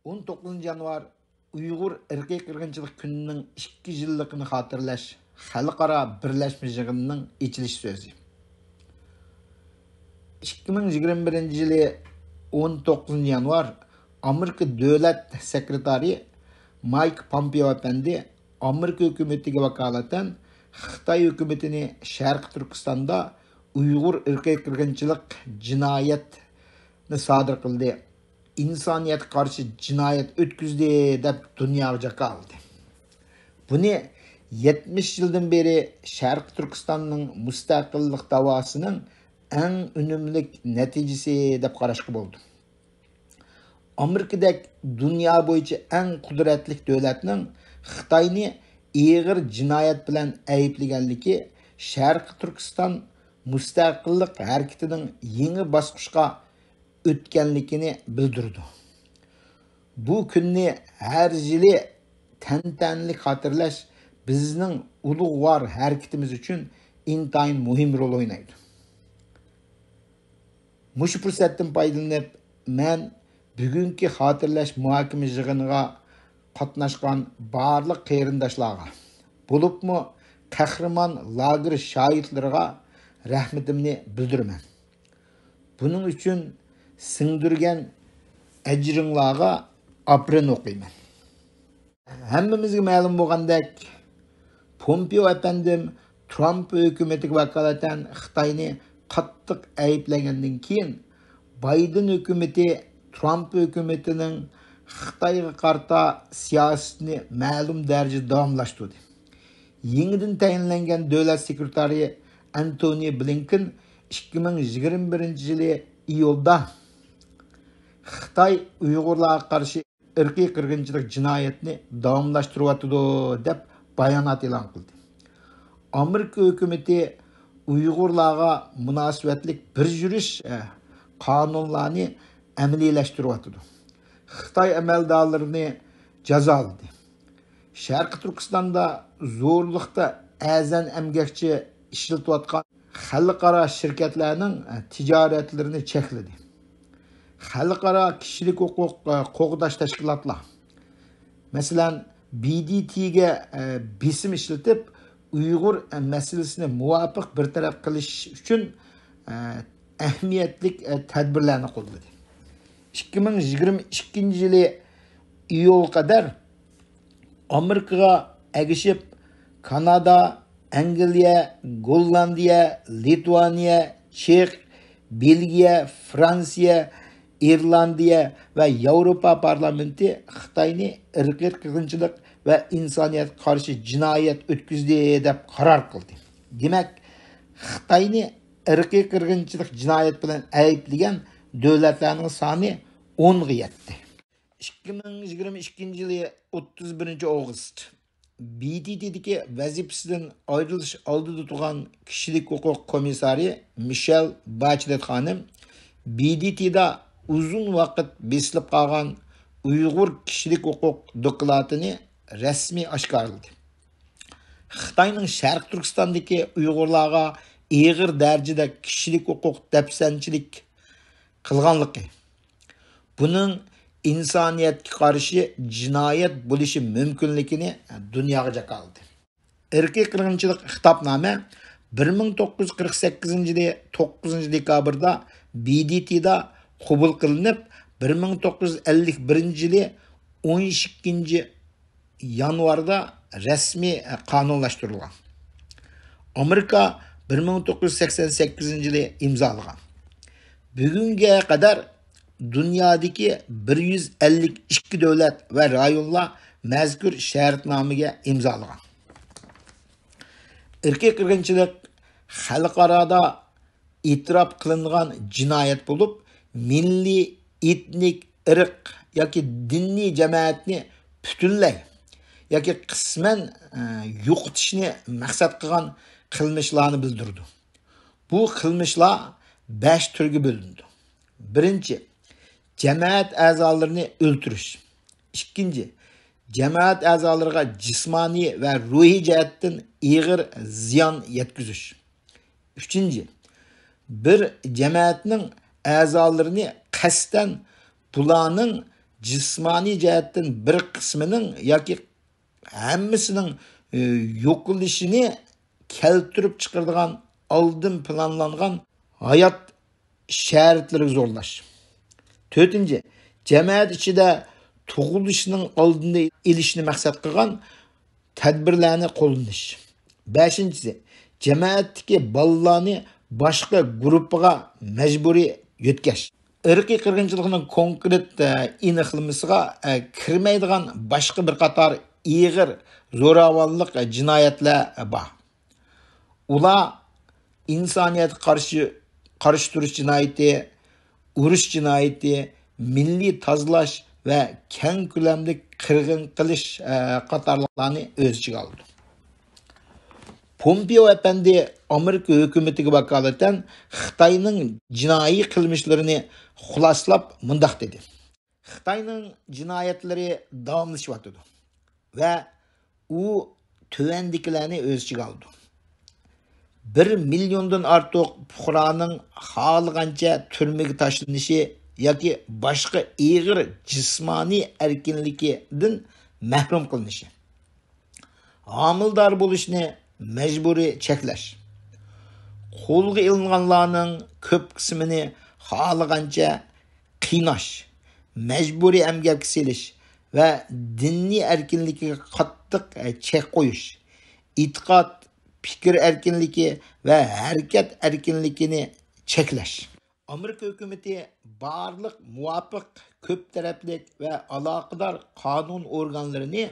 19 yanvar Uyghur irqiy qirg'inchilik kunining 2 yilligini xotirlash xalqaro birlashma yig'inining ochilish so'zi. 2021 yili 19 yanvar Amerika davlat sekretari Mike Pompeo efendi Amerika hukumatiga vakolatan Xitoy hukumatini Sharq Turkistonda Uyghur irqiy qirg'inchilik jinoyatni sodir qildi. İnsaniyet karşı cinayet ötküzdü deb dunyoga jakaldı. Bunu 70 yıldan beri Şarkı Türkistan'ın müstakillik davasının en önemli neticesi deb qarashga bo'ldi. Amerika'daki dünya boyunca en kudretli devletinin Xitoyni ağır cinayet bilan ayıplaganligi Şarkı Türkistan müstakillik hareketinin yeni bosqichga o'tganligini bildirdi. Bu kunni har yili tantanli xotirlash bizning ulug'vor harakatimiz uchun intayin muhim rol o'ynaydi. Mushu fursatdan foydalanib, men bugungi xotirlash muhokama yig'iniga qatnashgan barliq qarindoshlarga, bo'libmi qahramon lager shoirlariga rahmatimni bildiraman. Buning uchun singdirgan ajringlarga aprin o'qiyman. Hammamizga ma'lum bo'lgandek, Pompeo efendim Trump hukumatiga vakolatan Xitoyni qattiq ayblagandan keyin Biden hukumati Trump hukumatining Xitoyga qarta siyosatini ma'lum darajada davomlashtirdi. Yangidan tayinlangan davlat sekretari Antony Blinken 2021 yili iyulda Xitoy Uyg'urlarga qarshi irqiy qirg'inchilik jinoyatini davomlashtiryapti deb bayonot e'lon qildi. Amerika hukumati Uyg'urlarga munosabatli bir yurish qonunlarni amaliylashtiryapti. Xitoy amaldorlarini jazoladi. Sharq Turkistonda zo'rliqda azan emgakchi ishlatayotgan xalqaro shirkatlarning tijoratlarini chekladi. Xalqaro kishilik huquq qo'g'dash tashkilotlar, masalan, BDT'ga besim ishlatib, Uyg'ur masalasini muvofiq bartaraf qilish uchun ahamiyatli tadbirlarni qo'lladi. 2022 yili iyul qadar Amerikaga agishib Kanada, Angliya, Gollandiya, Litvaniya, Çek, Belgiya, Fransiya, İrlandiya ve Avrupa Parlamenti Xitoyni irqiy qirg'inchilik ve insoniyat qarshi jinoyat o'tkazdi deb qaror qildi. Demak, Xitoyni irqiy qirg'inchilik jinoyat bilan ayblagan davlatlarning soni 10 ga yetdi. 2022 yili 31 avgust BDT'deki vazifesinden ayrılış aldığı tutan kişilik hukuk komiseri Michelle Bachelet Hanım, BDT'de uzun vakit besilip kalan Uyghur kişilik hukuk dokladını resmi aşkarladı. Xitoyning Sharq Turkistondagi Uyg'urlarga ağır derecede kişilik hukuk depsençilik qilganligi, bunun insaniyetga qarshi jinoyat bo'lishi mumkinligini dunyoga jakaldi. Irqiy qirg'inchilik xitobnoma 1948 yili 9 dekabrda BDT'da qabul qilinib, 1951 yili 12 yanvarda rasmiy qonunlashtirilgan. Amerika 1988 yili imzolagan. Bugunga qadar dünyadaki 152 devlet ve rayonlar mezkur şartnamega imzalagan. Irqiy qirg'inchilik xalqarada itiraf qilingan jinoyat bo'lib, milliy, etnik, irq yoki diniy jamoatni butunlay yoki qisman yo'qotishni maqsad qilgan qilmishlarni bildirdi. Bu qilmishlar 5 turga bo'lindi. Birinchi, cemaat a'zolarini o'ldirish. Ikkinchi, cemaat a'zolariga jismoniy va ruhiy jihatdan og'ir ziyon yetkazish. Uchinchi, bir cemaatning a'zolarini qasddan bularning jismoniy jihatdan bir qismining yoki hammasining yo'qolishini keltirib chiqaradigan oldin planlangan hayot şartlarini zo'rlash. 4. Jamoat ichida tug'ilishning oldini olishni maqsad qilgan tadbirlarni qo'llanish. 5. Jamoatdagi bolalarni boshqa guruhga majburiy yetkash. Irqiy qirg'inchilikning konkret aniqlamasiga kirmaydigan boshqa bir qator ig'ir zo'ravonlik jinoyatlar bor. Ular insoniyatga qarshi turish jinoyati, urush jinoyati, milliy tozalash va keng ko'lamli qirg'in qilish qatorliqlarni o'z ichiga oldi. Pompeo efendi Amerika hukumatiga vakolatan Xitoyning jinoiy qilmishlarini xuloslab mundaq dedi. Xitoyning jinoyatlari davomlashyapti va u tuvandikilarni o'z ichiga oldi. 1 milliondan ortiq fuqaroning xohlagancha turmaga tashlanishi yoki boshqa ig'ir jismoniy erkinligidan mahrum qilinishi. Homildor bo'lishni majburiy cheklash. Qo'lga ilinganlarning ko'p qismini xohlagancha qiynash, majburiy emgakka selish va diniy erkinligiga qattiq chek qo'yish, e'tiqod, fikr erkinligi va harakat erkinligini cheklash. Amerika hukumati barliq muvofiq ko'p taraflik va aloqador qonun organlarini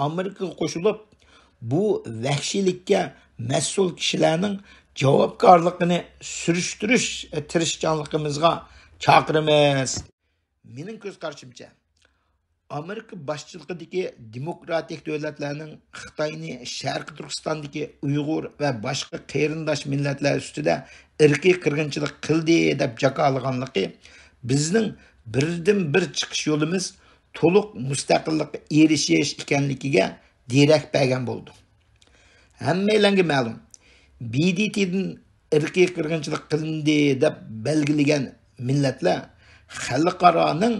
Amerikaga qo'shilib, bu vahshiylikka mas'ul kishilarning javobgarligini surishtirish tirishchanligimizga chaqiramiz. Mening ko'z qarashimcha, Amerika boshchiligidagi demokratik davlatlarning Xitoyni Sharqi Turkistondagi Uyg'ur va boshqa qarindosh millatlar ustida irqiy qirg'inchilik qildi deb jakolaganligi bizning birdan bir chiqish yo'limiz to'liq mustaqillikka erishish ekanligiga derak bergan bo'ldi. Hammalarga ma'lum, BDT'dan irqiy qirg'inchilik qilindi deb belgilagan millatlar xalqaroning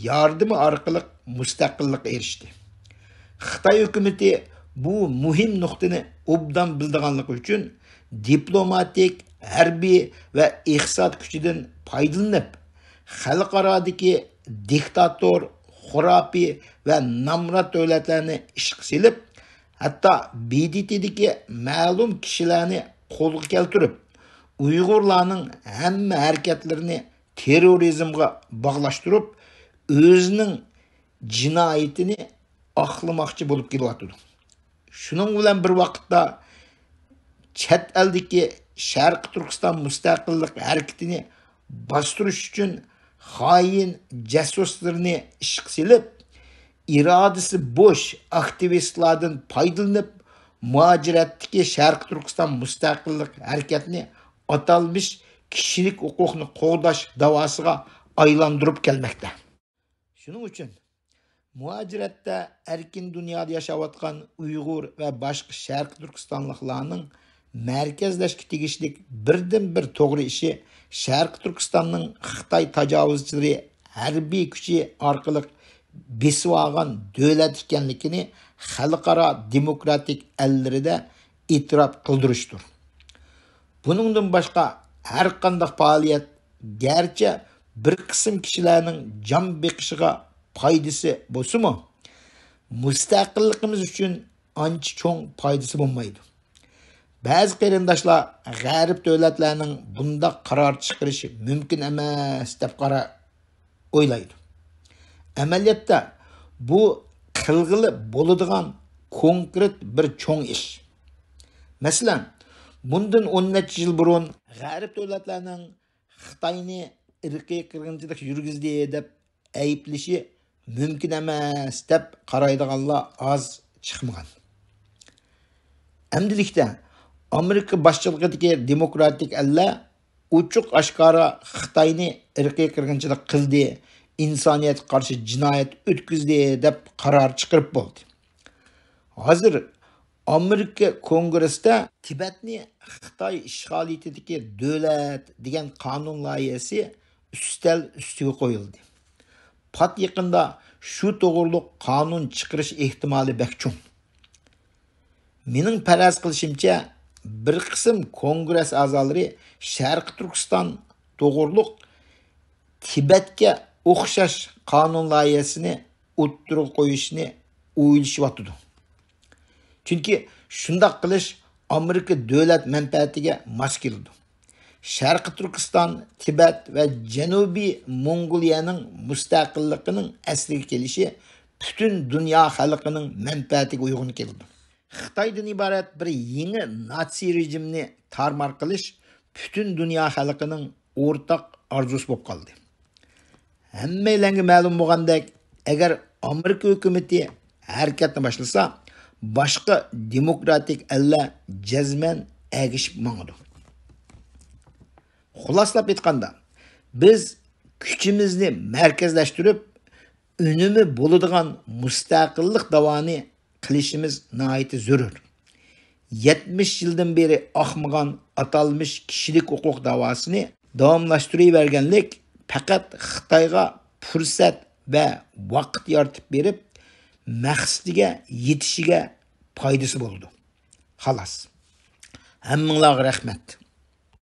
yordami orqali mustaqillikka erishdi. Xitoy hukumati bu muhim nuqtani obdan bildiganligi uchun diplomatik, harbiy va iqtisod kuchidan foydalanib, xalqarodagi diktator, xurafiy va nomrod davlatlarni ishga silib, hatto BDT'dagi ma'lum kishilarni qo'lga keltirib, Uyg'urlarning hamma harakatlarini terrorizmga bog'lashtirib, o'zining jinoyatini oqlamoqchi bo'lib kelyapti. Shuning bilan bir vaqtda chet eldagi Sharq Turkiston mustaqillik harakatini bostirish uchun xoin jasuslarni ishga silib, irodasi bo'sh aktivistlardan foydalanib, muajiratdagi Sharq Turkiston mustaqillik harakatini atalmış kishilik huquqni qo'g'dash davosiga aylantirib kelmoqda. Shuning uchun muajiratda erkin dunyoda yashayotgan Uyg'ur va boshqa Sharq Turkistonliklarning markazlashga tegishli birdan bir to'g'ri ishi Sharq Turkistonning Xitoy tajovuzchilari harbiy kuchi orqali besib olgan davlat ekanligini xalqaro demokratik ellarida e'tirof qildirishdir. Buningdan boshqa har qanday faoliyat garchi bir qism kishilarning jon beqishiga foydasi bo'lsa-mu, mustaqilligimiz uchun ancha cho'ng foydasi bo'lmaydi. Ba'zi qarindoshlar g'arb davlatlarining bunda qaror chiqarishi mumkin emas deb o'ylaydi. Amaliyotda bu qilg'ili bo'ladigan konkret bir cho'ng ish. Masalan, bundan 10 necha yil burun g'arb davlatlarining Xitoyni irqiy qirg'inchilik yurgizdi deb ayblishi mumkin emas deb qaraydiganlar oz chiqmagan. Amdilikda Amerika boshchiligidagi demokratik ellar ochiq oshkora Xitoyni irqiy qirg'inchilik qildi, insoniyatga qarshi jinoyat o'tkazdi deb qaror chiqarib bo'ldi. Hozir Amerika Kongressda Tibetni Xitoy ishg'oliyatidagi davlat degan qonun loyihasi üstel üstüge qo'yildi. Pat yaqinda shu to'g'riliq qonun chiqarish ehtimoli bek cho'ng. Mening faraz qilishimcha, bir qism kongress a'zolari Sharq Turkiston to'g'riliq Tibetga o'xshash qonun loyihasini o'ttirib qo'yishni o'ylashyapti. Chunki shundoq qilish Amerika davlat manfaatiga mos keladi. Sharq Turkiston, Tibet va Janubiy Mongoliyaning mustaqilligining asliga kelishi butun dunyo xalqining manfaatiga uyg'un keladi. Xitoydan iborat bir yangi natsiy rejimni tarmar qilish butun dunyo xalqining o'rtaq orzusi bo'lib qoldi. Hammalarga ma'lum bo'lgandek, agar Amerika hukumati harakatni boshlasa, boshqa demokratik ellar jazman agishib mangadi. Xuloslab aytganda, biz kuchimizni markazlashtirib, unumi bo'ladigan mustaqillik davoni qilishimiz nihoyat zarur. 70 yildan beri oqmagan atalmış kishilik huquq davosini davomlashtiraverganlik faqat Xitoyga fursat va vaqt yaratib berib, maqsadiga yetishiga foydasi bo'ldi. Xolos. Hammanglarga rahmat.